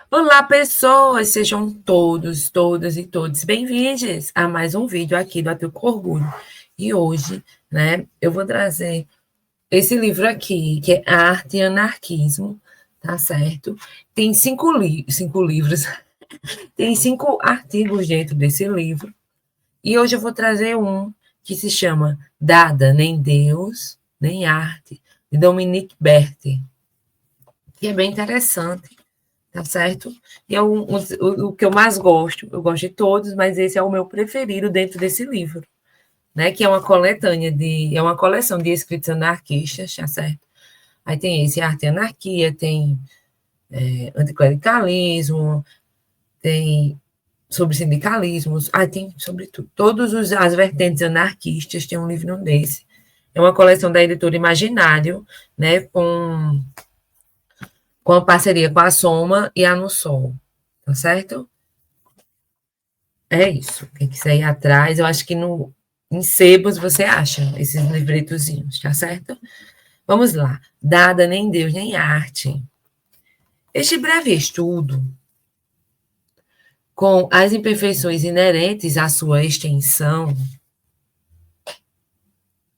Olá, pessoas! Sejam todos, todas e todos bem-vindos a mais um vídeo aqui do Atul com Orgulho. E hoje, eu vou trazer esse livro aqui, que é Arte e Anarquismo, tá certo? Tem cinco livros, tem 5 artigos dentro desse livro. E hoje eu vou trazer um que se chama Dada, nem Deus, nem Arte, de Dominique Berti, que é bem interessante. Tá certo? E é o que eu mais gosto. Eu gosto de todos, mas esse é o meu preferido dentro desse livro, né? Que é uma é uma coleção de escritos anarquistas, tá certo? Aí tem esse Arte e Anarquia, tem anticlericalismo, tem sobre sindicalismos, tem sobre tudo. Todas as vertentes anarquistas tem um livro desse. É uma coleção da editora Imaginário, né? Com a parceria com a Soma e a No Sol, tá certo? É isso. Quem quiser ir atrás, eu acho que em sebos você acha esses livretozinhos, tá certo? Vamos lá. Dada nem Deus nem arte. Este breve estudo, com as imperfeições inerentes à sua extensão,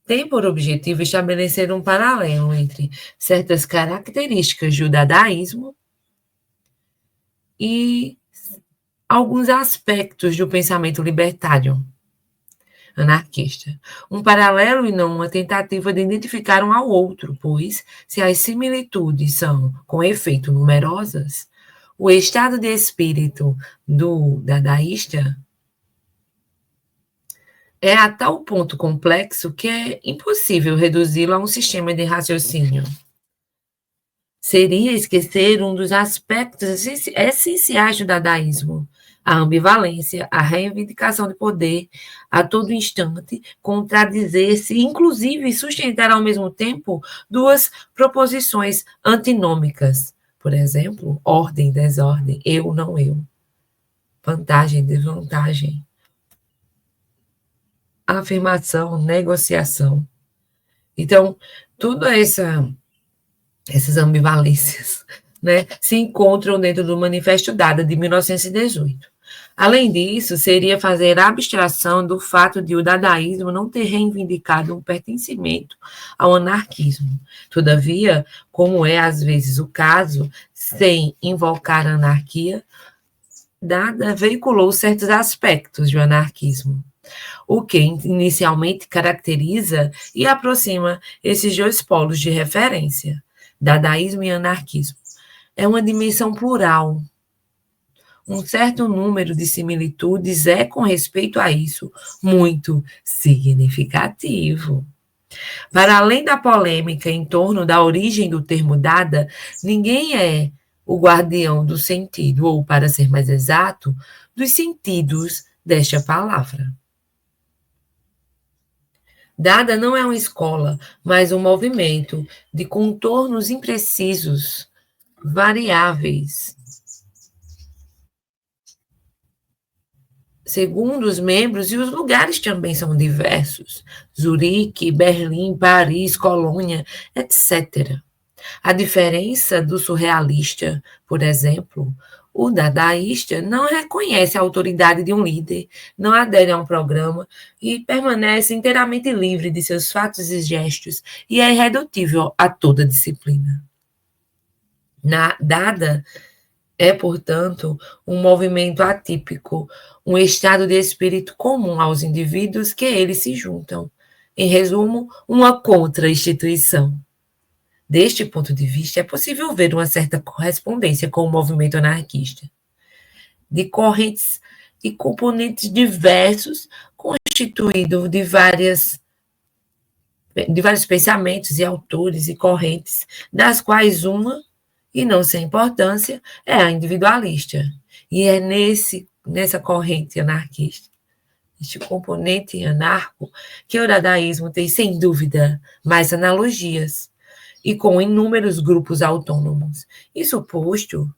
tem por objetivo estabelecer um paralelo entre certas características do dadaísmo e alguns aspectos do pensamento libertário anarquista. Um paralelo e não uma tentativa de identificar um ao outro, pois, se as similitudes são, com efeito, numerosas, o estado de espírito do dadaísta é a tal ponto complexo que é impossível reduzi-lo a um sistema de raciocínio. Seria esquecer um dos aspectos essenciais do dadaísmo, a ambivalência, a reivindicação de poder a todo instante, contradizer-se, inclusive sustentar ao mesmo tempo duas proposições antinômicas. Por exemplo, ordem, desordem, eu, não eu, vantagem, desvantagem, afirmação, negociação. Então, tudo essas ambivalências, né, se encontram dentro do Manifesto Dada de 1918. Além disso, seria fazer abstração do fato de o dadaísmo não ter reivindicado um pertencimento ao anarquismo. Todavia, como é às vezes o caso, sem invocar a anarquia, Dada veiculou certos aspectos do anarquismo, o que inicialmente caracteriza e aproxima esses dois polos de referência, dadaísmo e anarquismo. É uma dimensão plural. Um certo número de similitudes é, com respeito a isso, muito significativo. Para além da polêmica em torno da origem do termo dada, ninguém é o guardião do sentido, ou, para ser mais exato, dos sentidos desta palavra. Dada não é uma escola, mas um movimento de contornos imprecisos, variáveis, segundo os membros, e os lugares também são diversos. Zurique, Berlim, Paris, Colônia, etc. A diferença do surrealista, por exemplo, o dadaísta não reconhece a autoridade de um líder, não adere a um programa e permanece inteiramente livre de seus fatos e gestos e é irredutível a toda disciplina. Dada é, portanto, um movimento atípico, um estado de espírito comum aos indivíduos que eles se juntam. Em resumo, uma contra-instituição. Deste ponto de vista, é possível ver uma certa correspondência com o movimento anarquista, de correntes e componentes diversos, constituído de vários pensamentos e autores e correntes, das quais uma, e não sem importância, é a individualista. E é nessa corrente anarquista, este componente anarco, que o dadaísmo tem, sem dúvida, mais analogias, e com inúmeros grupos autônomos. Isso posto,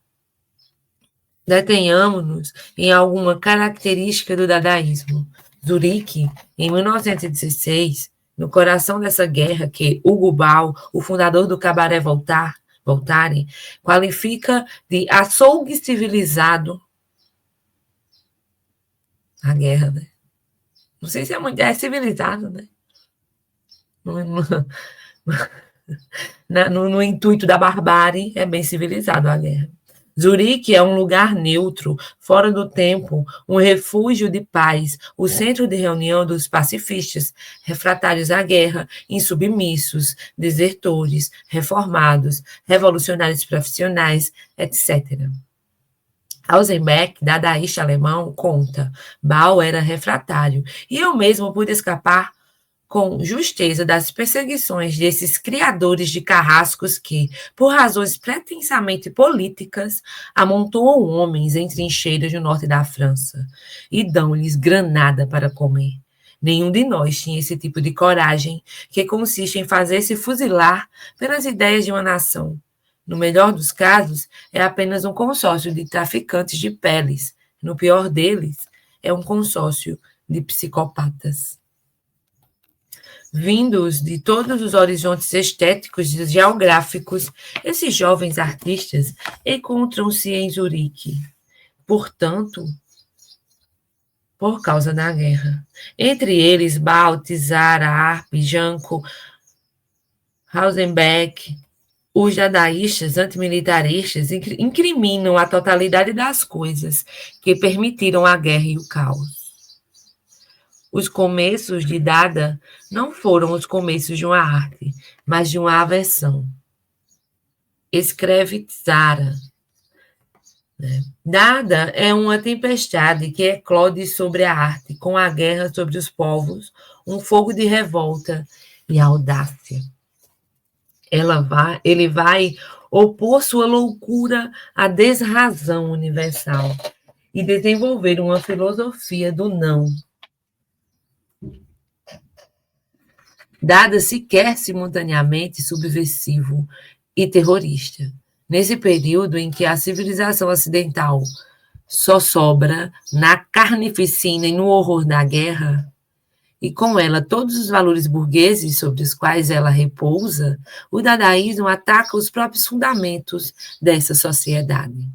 detenhamos-nos em alguma característica do dadaísmo. Zurique, em 1916, no coração dessa guerra que Hugo Ball, o fundador do Cabaré Voltaire, voltarem, qualifica de açougue civilizado a guerra, né? Não sei se é civilizado, né? No, no, no intuito da barbárie, é bem civilizado a guerra. Zurique é um lugar neutro, fora do tempo, um refúgio de paz, o centro de reunião dos pacifistas, refratários à guerra, insubmissos, desertores, reformados, revolucionários profissionais, etc. Ausenbeck, dadaísta alemão, conta: Bau era refratário, e eu mesmo pude escapar com justeza das perseguições desses criadores de carrascos que, por razões pretensamente políticas, amontoam homens em trincheiras no norte da França e dão-lhes granada para comer. Nenhum de nós tinha esse tipo de coragem que consiste em fazer-se fuzilar pelas ideias de uma nação. No melhor dos casos, é apenas um consórcio de traficantes de peles. No pior deles, é um consórcio de psicopatas. Vindos de todos os horizontes estéticos e geográficos, esses jovens artistas encontram-se em Zurique. Portanto, por causa da guerra. Entre eles, Baltazar, Arp, Janko, Hausenbeck, os dadaístas antimilitaristas incriminam a totalidade das coisas que permitiram a guerra e o caos. Os começos de Dada não foram os começos de uma arte, mas de uma aversão. Escreve Zara. Dada é uma tempestade que eclode sobre a arte, com a guerra sobre os povos, um fogo de revolta e audácia. Ele vai opor sua loucura à desrazão universal e desenvolver uma filosofia do não. Dada sequer simultaneamente subversivo e terrorista. Nesse período em que a civilização ocidental só sobra na carnificina e no horror da guerra, e com ela todos os valores burgueses sobre os quais ela repousa, o dadaísmo ataca os próprios fundamentos dessa sociedade.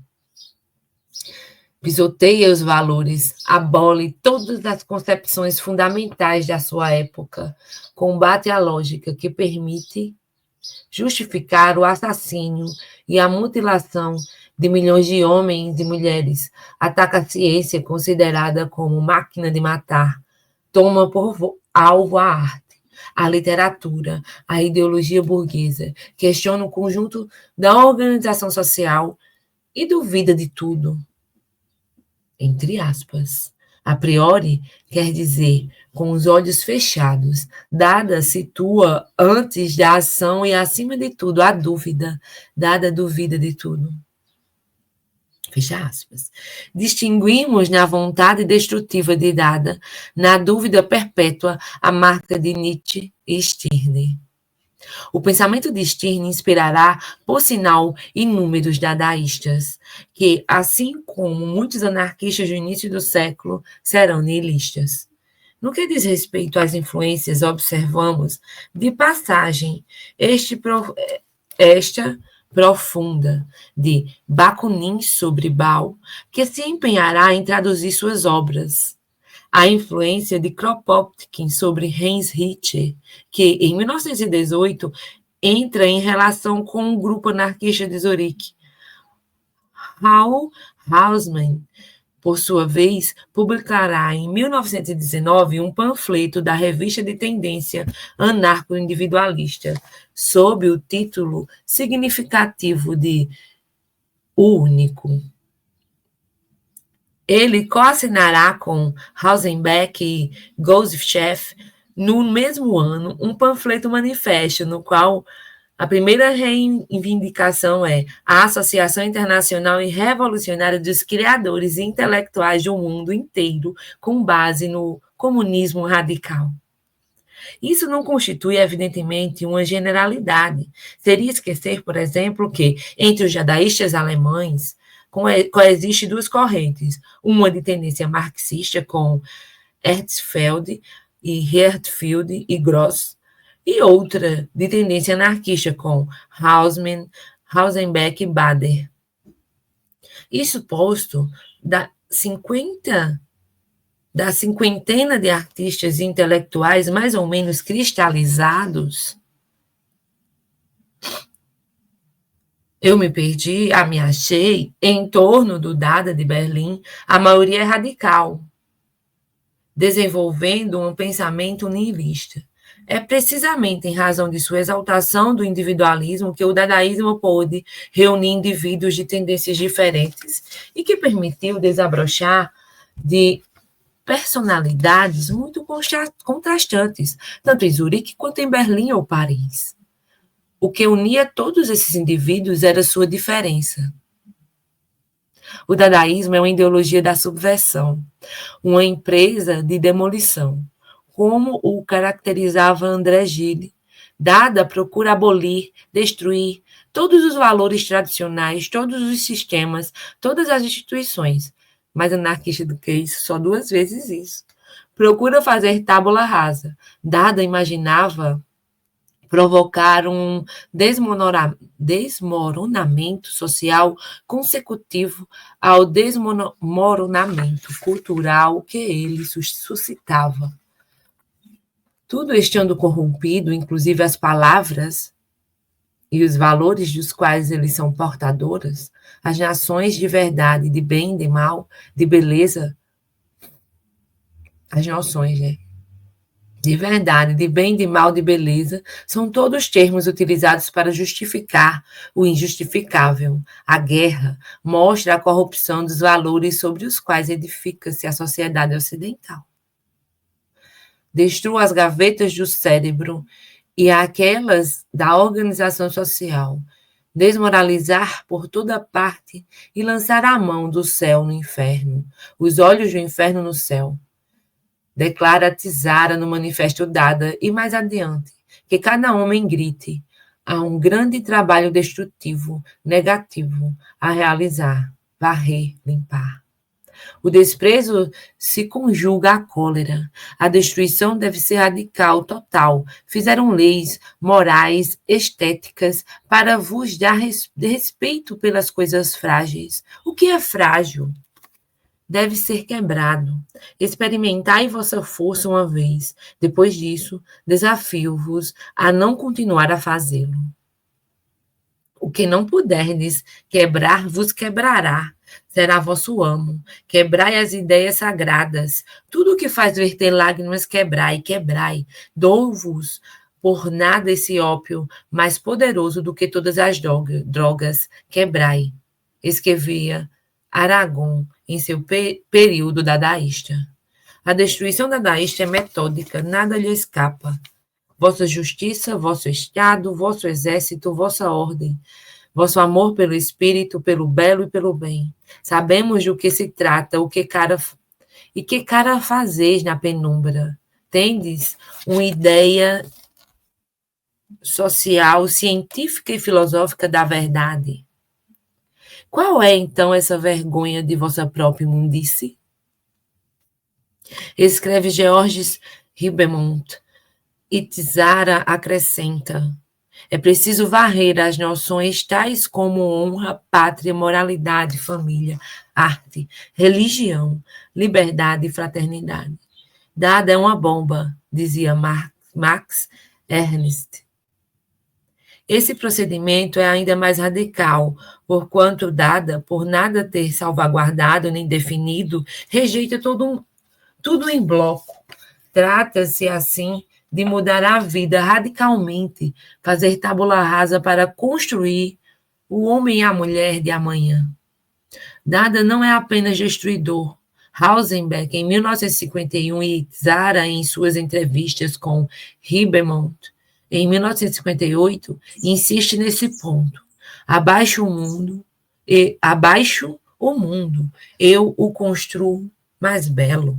Pisoteia os valores, abole todas as concepções fundamentais da sua época, combate a lógica que permite justificar o assassínio e a mutilação de milhões de homens e mulheres, ataca a ciência considerada como máquina de matar, toma por alvo a arte, a literatura, a ideologia burguesa, questiona o conjunto da organização social e duvida de tudo. Entre aspas. A priori, quer dizer, com os olhos fechados, Dada situa antes da ação e, acima de tudo, a dúvida. Dada duvida de tudo. Fecha aspas. Distinguimos na vontade destrutiva de Dada, na dúvida perpétua, a marca de Nietzsche e Stirner. O pensamento de Stirner inspirará, por sinal, inúmeros dadaístas, que, assim como muitos anarquistas do início do século, serão nihilistas. No que diz respeito às influências, observamos, de passagem, esta profunda de Bakunin sobre Bau, que se empenhará em traduzir suas obras. A influência de Kropotkin sobre Heinz Richter, que, em 1918, entra em relação com o grupo anarquista de Zurique. Raoul Hausmann, por sua vez, publicará em 1919 um panfleto da revista de tendência anarco-individualista, sob o título significativo de O Único. Ele coassinará com Hausenbeck e Gurdjieff, no mesmo ano, um panfleto manifesto, no qual a primeira reivindicação é a Associação Internacional e Revolucionária dos Criadores e Intelectuais do Mundo Inteiro, com base no comunismo radical. Isso não constitui, evidentemente, uma generalidade. Seria esquecer, por exemplo, que, entre os dadaístas alemães, coexiste duas correntes, uma de tendência marxista com Herzfeld e Gross, e outra de tendência anarquista com Hausmann, Hausenbeck e Bader. Isso posto, da cinquentena de artistas intelectuais mais ou menos cristalizados, eu me perdi, me achei, em torno do Dada de Berlim, a maioria é radical, desenvolvendo um pensamento nihilista. É precisamente em razão de sua exaltação do individualismo que o dadaísmo pôde reunir indivíduos de tendências diferentes e que permitiu desabrochar de personalidades muito contrastantes, tanto em Zurique quanto em Berlim ou Paris. O que unia todos esses indivíduos era sua diferença. O dadaísmo é uma ideologia da subversão, uma empresa de demolição, como o caracterizava André Gide. Dada procura abolir, destruir todos os valores tradicionais, todos os sistemas, todas as instituições. Mais anarquista do que isso, só 2 vezes isso. Procura fazer tábula rasa. Dada imaginava provocar um desmoronamento social consecutivo ao desmoronamento cultural que ele suscitava. Tudo estando corrompido, inclusive as palavras e os valores dos quais eles são portadoras, as nações de verdade, de bem, de mal, de beleza, as noções, né? De verdade, de bem, de mal, de beleza, são todos termos utilizados para justificar o injustificável. A guerra mostra a corrupção dos valores sobre os quais edifica-se a sociedade ocidental. Destrua as gavetas do cérebro e aquelas da organização social, desmoralizar por toda parte e lançar a mão do céu no inferno, os olhos do inferno no céu. Declara Tizara no manifesto Dada e mais adiante, que cada homem grite, há um grande trabalho destrutivo, negativo, a realizar, varrer, limpar. O desprezo se conjuga à cólera. A destruição deve ser radical, total. Fizeram leis, morais, estéticas, para vos dar respeito pelas coisas frágeis. O que é frágil? Deve ser quebrado. Experimentai vossa força uma vez. Depois disso, desafio-vos a não continuar a fazê-lo. O que não puderdes quebrar, vos quebrará. Será vosso amo. Quebrai as ideias sagradas. Tudo o que faz verter lágrimas, quebrai, quebrai. Dou-vos por nada esse ópio mais poderoso do que todas as drogas. Quebrai. Escrevia Aragon em seu período dadaísta. A destruição dadaísta é metódica, nada lhe escapa. Vossa justiça, vosso Estado, vosso exército, vossa ordem, vosso amor pelo espírito, pelo belo e pelo bem. Sabemos do que se trata, que cara fazeis na penumbra. Tendes uma ideia social, científica e filosófica da verdade. Qual é, então, essa vergonha de vossa própria imundice? Escreve Georges Ribemont, e Tizara acrescenta: é preciso varrer as noções tais como honra, pátria, moralidade, família, arte, religião, liberdade e fraternidade. Dada é uma bomba, dizia Max Ernst. Esse procedimento é ainda mais radical, porquanto Dada, por nada ter salvaguardado nem definido, rejeita tudo em bloco. Trata-se, assim, de mudar a vida radicalmente, fazer tábula rasa para construir o homem e a mulher de amanhã. Dada não é apenas destruidor. Hausenbeck, em 1951, e Zara, em suas entrevistas com Ribemont, em 1958, insiste nesse ponto. Abaixo o mundo, eu o construo mais belo.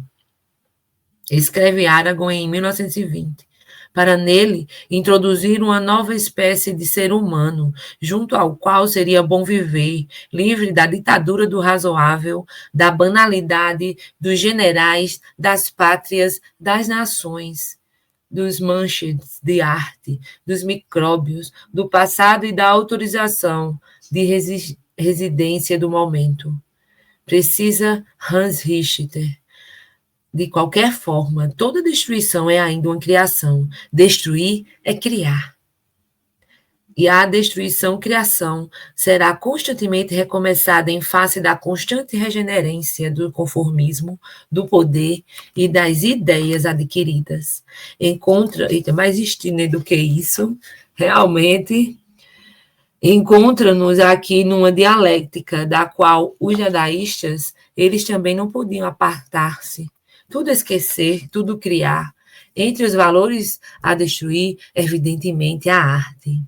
Escreve Aragon em 1920, para nele introduzir uma nova espécie de ser humano, junto ao qual seria bom viver, livre da ditadura do razoável, da banalidade, dos generais, das pátrias, das nações. dos manches de arte, dos micróbios, do passado e da autorização de residência do momento. Precisa Hans Richter. De qualquer forma, toda destruição é ainda uma criação. Destruir é criar. E a destruição-criação será constantemente recomeçada em face da constante regenerência do conformismo, do poder e das ideias adquiridas. Eita, mais estranho do que isso, realmente encontra-nos aqui numa dialética da qual os dadaístas, eles também não podiam apartar-se. Tudo esquecer, tudo criar. Entre os valores a destruir, evidentemente, a arte.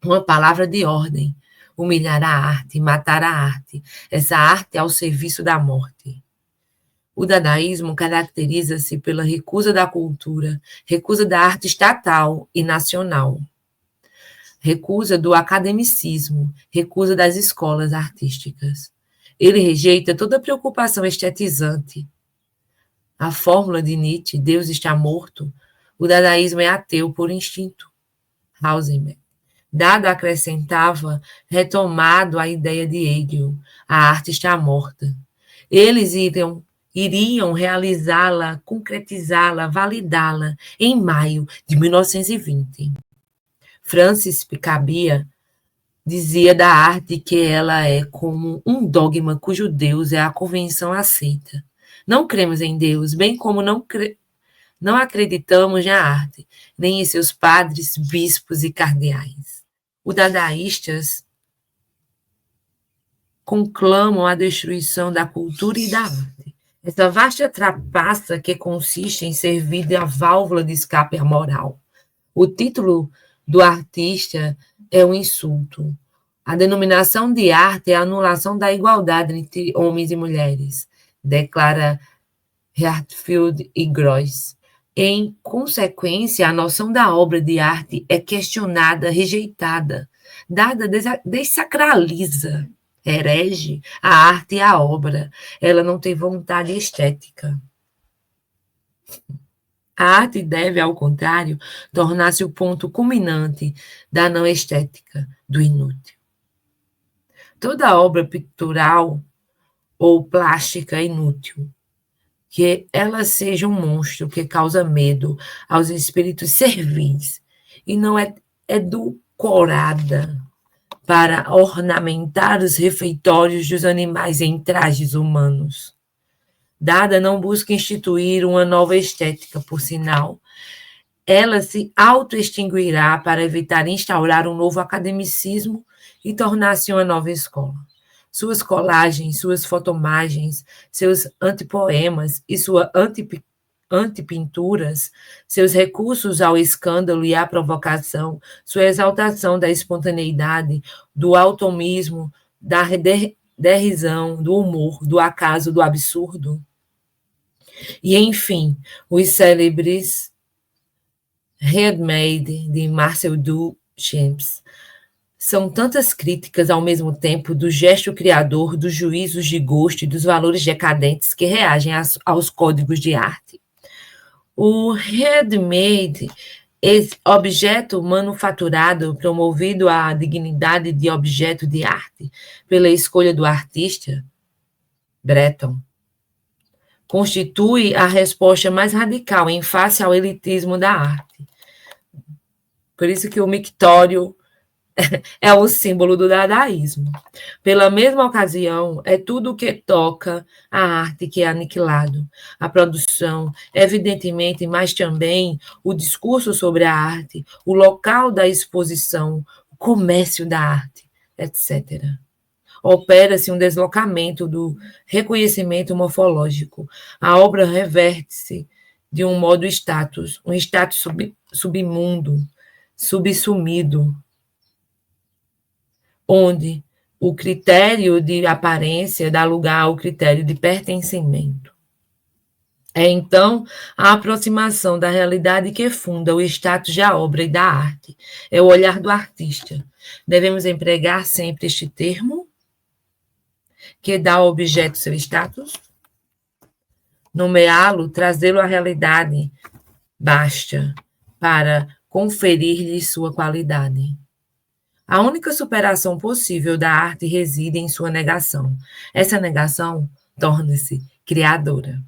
Uma palavra de ordem, humilhar a arte, matar a arte, essa arte ao serviço da morte. O dadaísmo caracteriza-se pela recusa da cultura, recusa da arte estatal e nacional, recusa do academicismo, recusa das escolas artísticas. Ele rejeita toda preocupação estetizante. A fórmula de Nietzsche, Deus está morto, o dadaísmo é ateu por instinto. Hausenberg. Dado acrescentava, retomado a ideia de Hegel, a arte está morta. Eles iriam realizá-la, concretizá-la, validá-la em maio de 1920. Francis Picabia dizia da arte que ela é como um dogma cujo Deus é a convenção aceita. Não cremos em Deus, bem como não acreditamos na arte, nem em seus padres, bispos e cardeais. Os dadaístas conclamam a destruição da cultura e da arte. Essa vasta trapaça que consiste em servir de a válvula de escape à moral. O título do artista é um insulto. A denominação de arte é a anulação da igualdade entre homens e mulheres, declara Heartfield e Gross. Em consequência, a noção da obra de arte é questionada, rejeitada, dada, desacraliza, herege a arte e a obra. Ela não tem vontade estética. A arte deve, ao contrário, tornar-se o ponto culminante da não estética, do inútil. Toda obra pictural ou plástica é inútil. Que ela seja um monstro que causa medo aos espíritos servis e não é edulcorada para ornamentar os refeitórios dos animais em trajes humanos. Dada não busca instituir uma nova estética, por sinal, ela se auto-extinguirá para evitar instaurar um novo academicismo e tornar-se uma nova escola. Suas colagens, suas fotomagens, seus antipoemas e suas antipinturas, seus recursos ao escândalo e à provocação, sua exaltação da espontaneidade, do automismo, da derrisão, do humor, do acaso, do absurdo. E, enfim, os célebres Handmade, de Marcel Duchamp, são tantas críticas ao mesmo tempo do gesto criador, dos juízos de gosto e dos valores decadentes que reagem aos códigos de arte. O handmade, esse objeto manufaturado, promovido à dignidade de objeto de arte pela escolha do artista, Breton, constitui a resposta mais radical em face ao elitismo da arte. Por isso que o mictório é o símbolo do dadaísmo. Pela mesma ocasião, é tudo o que toca a arte que é aniquilado. A produção, evidentemente, mas também o discurso sobre a arte, o local da exposição, o comércio da arte, etc. Opera-se um deslocamento do reconhecimento morfológico. A obra reverte-se de um modo status, um status submundo, subsumido, onde o critério de aparência dá lugar ao critério de pertencimento. É, então, a aproximação da realidade que funda o status da obra e da arte. É o olhar do artista. Devemos empregar sempre este termo, que dá ao objeto seu status, nomeá-lo, trazê-lo à realidade, basta para conferir-lhe sua qualidade. A única superação possível da arte reside em sua negação. Essa negação torna-se criadora.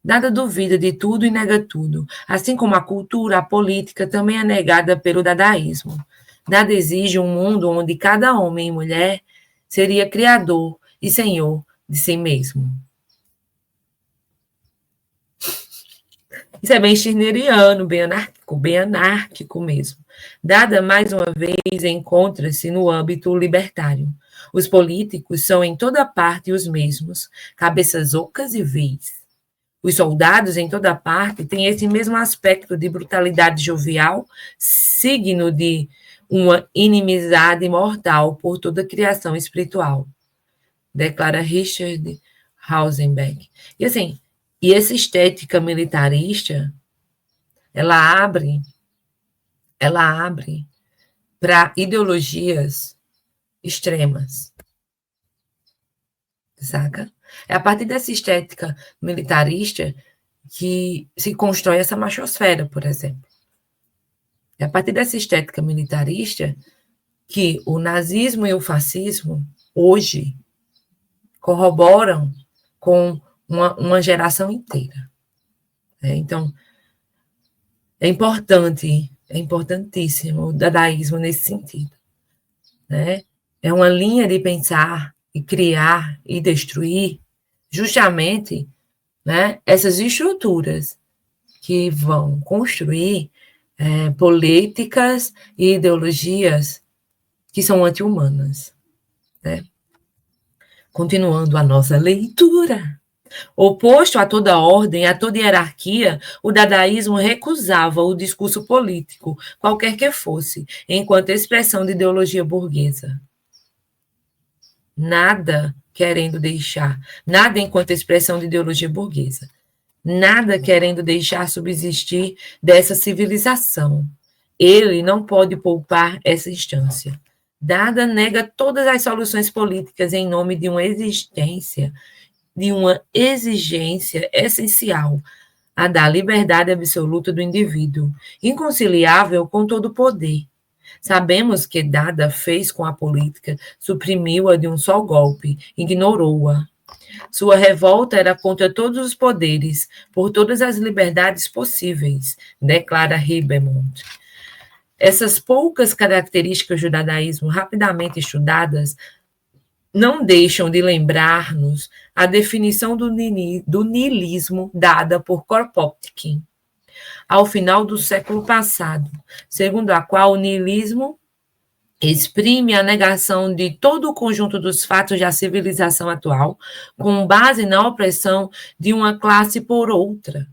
Nada duvida de tudo e nega tudo, assim como a cultura, a política também é negada pelo dadaísmo. Nada exige um mundo onde cada homem e mulher seria criador e senhor de si mesmo. Isso é bem schilleriano, bem anárquico mesmo. Dada, mais uma vez, encontra-se no âmbito libertário. Os políticos são em toda parte os mesmos, cabeças ocas e vis. Os soldados, em toda parte, têm esse mesmo aspecto de brutalidade jovial, signo de uma inimizade mortal por toda criação espiritual, declara Richard Hausenbeck. E assim, e essa estética militarista, ela abre para ideologias extremas, saca? É a partir dessa estética militarista que se constrói essa machosfera, por exemplo. É a partir dessa estética militarista que o nazismo e o fascismo, hoje, corroboram com uma geração inteira. Então, é importantíssimo o dadaísmo nesse sentido. Né? É uma linha de pensar e criar e destruir justamente, né, essas estruturas que vão construir políticas e ideologias que são anti-humanas. Né? Continuando a nossa leitura. Oposto a toda ordem, a toda hierarquia, o dadaísmo recusava o discurso político, qualquer que fosse, enquanto expressão de ideologia burguesa. Nada querendo deixar, nada enquanto expressão de ideologia burguesa. Nada querendo deixar subsistir dessa civilização. Ele não pode poupar essa instância. Nada nega todas as soluções políticas em nome de uma exigência essencial, a da liberdade absoluta do indivíduo, inconciliável com todo o poder. Sabemos que Dada fez com a política, suprimiu-a de um só golpe, ignorou-a. Sua revolta era contra todos os poderes, por todas as liberdades possíveis, declara Ribemont. Essas poucas características do dadaísmo rapidamente estudadas não deixam de lembrar-nos a definição do niilismo dada por Kropotkin ao final do século passado, segundo a qual o niilismo exprime a negação de todo o conjunto dos fatos da civilização atual, com base na opressão de uma classe por outra.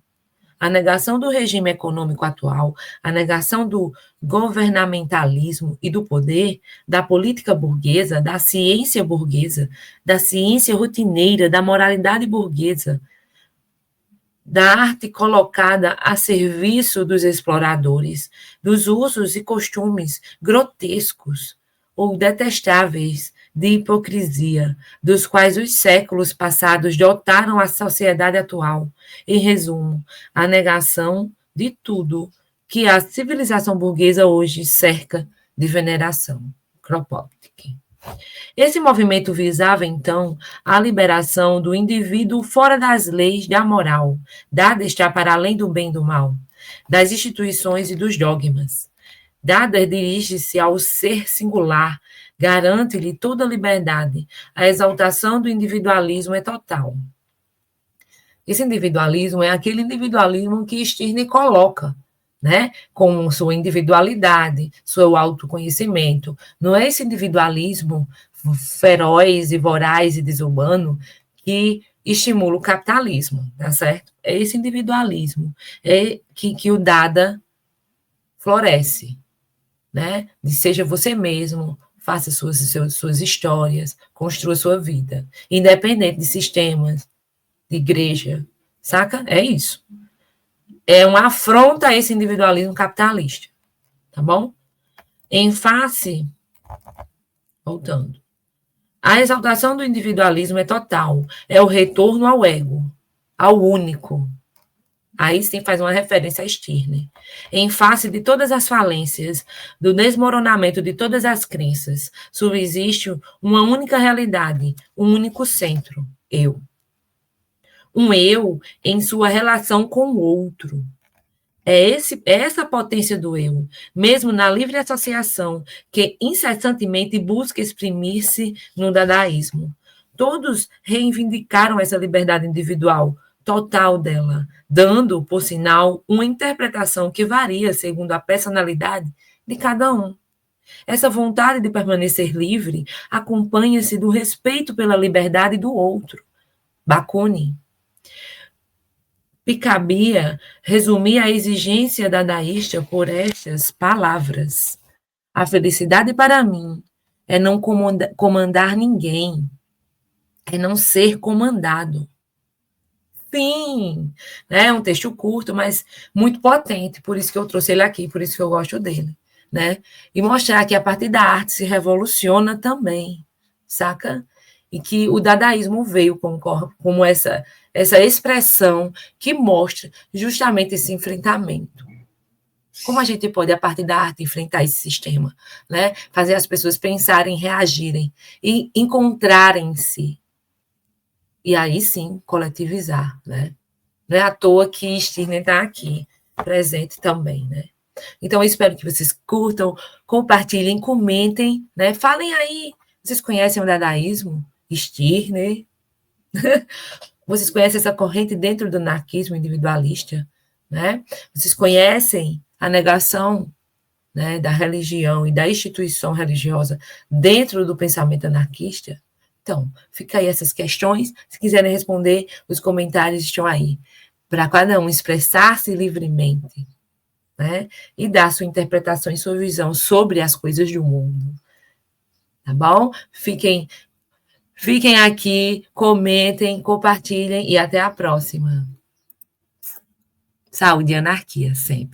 A negação do regime econômico atual, a negação do governamentalismo e do poder, da política burguesa, da ciência rotineira, da moralidade burguesa, da arte colocada a serviço dos exploradores, dos usos e costumes grotescos ou detestáveis de hipocrisia, dos quais os séculos passados dotaram a sociedade atual. Em resumo, a negação de tudo que a civilização burguesa hoje cerca de veneração. Kropotkin. Esse movimento visava, então, a liberação do indivíduo fora das leis da moral, Dada está para além do bem e do mal, das instituições e dos dogmas. Dada dirige-se ao ser singular, garante-lhe toda a liberdade, a exaltação do individualismo é total. Esse individualismo é aquele individualismo que Stirner coloca, né, com sua individualidade, seu autoconhecimento. Não é esse individualismo feroz e voraz e desumano que estimula o capitalismo, tá certo? É esse individualismo que o Dada floresce, né? De seja você mesmo, faça suas histórias, construa sua vida, independente de sistemas, de igreja, saca? É isso. É uma afronta a esse individualismo capitalista, tá bom? Em face, voltando, a exaltação do individualismo é total, é o retorno ao ego, ao único, Aí sim faz uma referência a Stirner. Em face de todas as falências, do desmoronamento de todas as crenças, subsiste uma única realidade, um único centro, eu. Um eu em sua relação com o outro. É essa potência do eu, mesmo na livre associação, que incessantemente busca exprimir-se no dadaísmo. Todos reivindicaram essa liberdade individual, total dela, dando, por sinal, uma interpretação que varia segundo a personalidade de cada um. Essa vontade de permanecer livre acompanha-se do respeito pela liberdade do outro. Bakunin. Picabia resumia a exigência dadaísta por estas palavras: a felicidade para mim é não comandar ninguém, é não ser comandado. Sim, né? É um texto curto, mas muito potente, por isso que eu trouxe ele aqui, por isso que eu gosto dele, né? E mostrar que a partir da arte se revoluciona também, saca? E que o dadaísmo veio como essa expressão que mostra justamente esse enfrentamento. Como a gente pode, a partir da arte, enfrentar esse sistema, né? Fazer as pessoas pensarem, reagirem e encontrarem-se. E aí sim, coletivizar, né? Não é à toa que Stirner está aqui, presente também, né? Então, eu espero que vocês curtam, compartilhem, comentem, né? Falem aí, vocês conhecem o dadaísmo? Stirner? Vocês conhecem essa corrente dentro do anarquismo individualista, né? Vocês conhecem a negação, né, da religião e da instituição religiosa dentro do pensamento anarquista? Então, fica aí essas questões. Se quiserem responder, os comentários estão aí para cada um expressar-se livremente, né? E dar sua interpretação e sua visão sobre as coisas do mundo. Tá bom? Fiquem aqui, comentem, compartilhem e até a próxima. Saúde e anarquia sempre.